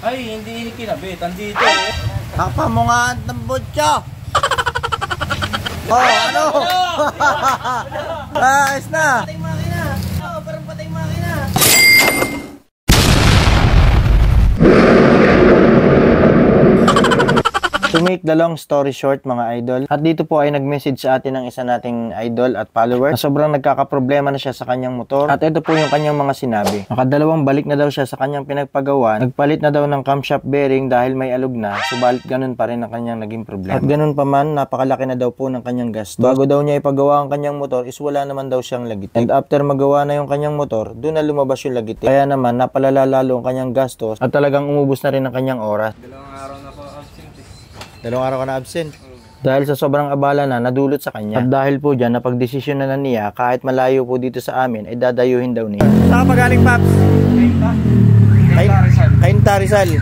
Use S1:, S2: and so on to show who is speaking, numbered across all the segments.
S1: Ay, hindi kinabit. Andito eh.
S2: Takpa mo nga ang tambutso. Oh, ano? Ayos na.
S1: Patay makina. Oo, parang patay makina.
S2: To make the long story short mga idol, at dito po ay nag-message sa atin ng isa nating idol at follower na sobrang nagkakaproblema na siya sa kanyang motor. At ito po yung kanyang mga sinabi. Nakadalawang balik na daw siya sa kanyang pinagpagawa. Nagpalit na daw ng camshaft bearing dahil may alog na, subalit ganun pa rin ang kanyang naging problema. At ganun pa man, napakalaki na daw po ng kanyang gastos. Bago daw niya ipagawa ang kanyang motor is wala naman daw siyang lagitik. And after magawa na yung kanyang motor, doon na lumabas yung lagitik. Kaya naman napalala lalo ang kanyang gastos at talagang umubos na rin ang kanyang oras. Dalawang araw ka na absent. Dahil sa sobrang abala na nadulot sa kanya. At dahil po dyan, napagdesisyon na niya, kahit malayo po dito sa amin, ay dadayuhin daw niya. Saan ka pa galing, Paps? Kainta, Rizal.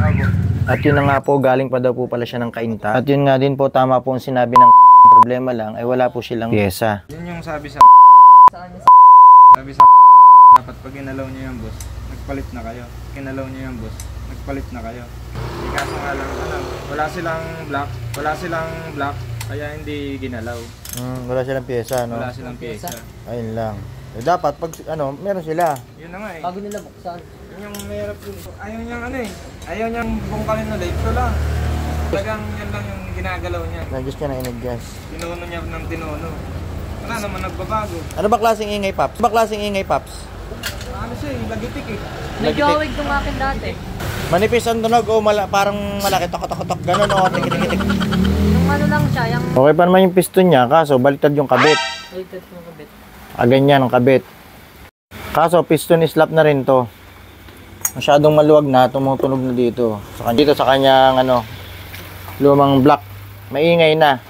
S2: At yun na nga po, galing pa daw po pala siya ng Kainta. At yun nga din po, tama po ang sinabi ng problema lang, ay wala po silang pyesa.
S3: Yun yung sabi sa dapat pag ginalaw niyo yung boss, nagpalit na kayo. Kinalaw niyo yung boss, nagpalit na kayo. Kaso nga lang, wala silang black, kaya hindi ginalaw.
S2: Wala silang pyesa, no?
S3: Wala silang pyesa.
S2: Ayun lang. Eh, dapat pag meron sila.
S3: Yun na nga eh.
S1: Bago nila buksan.
S3: Yun yung mahirap dun. Ayaw niyang ayaw niyang bungkalin na ito lang. Talagang yan lang yung ginagalaw niya.
S2: Nag-gas niya na inag-gas.
S3: Tinono niya ng tinono. Wala naman nagbabago.
S2: Ano ba klaseng ingay, Paps?
S3: Ano siya eh, lagitik eh.
S1: Medyo awig itong akin dati.
S2: Manipis ang tunog o parang malaki, tok-tok-tok, gano'n o, tik-tik-tik.
S1: Yung ano lang siya, yung...
S2: Okay pa naman yung piston niya, kaso baliktad yung kabit.
S1: Baliktad yung kabit.
S2: Ganyan ang kabit. Kaso piston slap na rin to. Masyadong maluwag na, tumutunog na dito. Dito sa kanyang lumang block. Maingay na.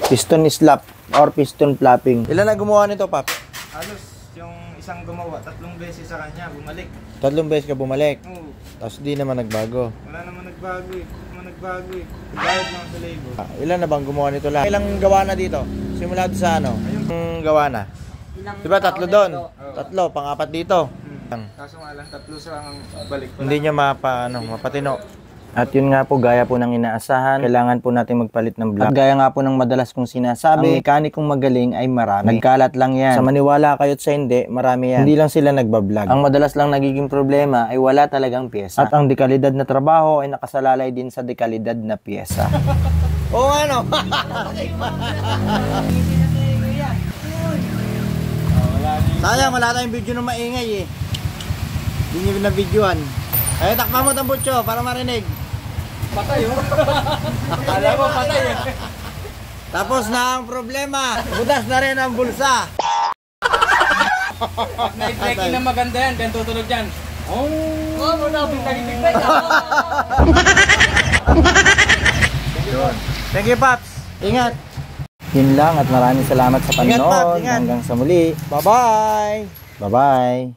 S2: Piston slap or piston flapping. Ilan na gumawa nito, Pap?
S3: Halos yung isang gumawa, 3 beses sa kanya, bumalik.
S2: 3 beses ka bumalik.
S3: Oo.
S2: Tapos di naman nagbago.
S3: Wala naman nagbago eh. Bayad lang sa labor.
S2: Ilan na bang gumawa nito lang? Ilang gawa na dito? Simula doon sa Yung gawa na. Diba 3 doon? 3, pang-4 dito.
S3: Kaso nga lang, 3 sa ang balik pala.
S2: Hindi niya mapatino. At yun nga po, gaya po ng inaasahan, kailangan po natin magpalit ng block. At gaya nga po ng madalas kong sinasabi, ang mekanikong magaling ay marami. Nagkalat lang yan. Sa maniwala kayo't sa hindi, marami yan. Hindi lang sila nagbablog. Ang madalas lang nagiging problema ay wala talagang pyesa. At ang dekalidad na trabaho ay nakasalalay din sa dekalidad na pyesa. Oo ano? Sayang, wala tayong video na maingay eh. Hindi nyo na-videoan. Ay, takpa mo itong butso para marinig.
S3: Patay oh. Alam mo, patay eh.
S2: Tapos na ang problema. Butas na rin ang bulsa.
S3: Night-breaking na maganda yan, kaya tutulog dyan.
S1: Oo, muna ako bigtay.
S2: Thank you, Paps. Ingat. Yun lang at maraming salamat sa panonood. Hanggang sa muli. Bye-bye. Bye-bye.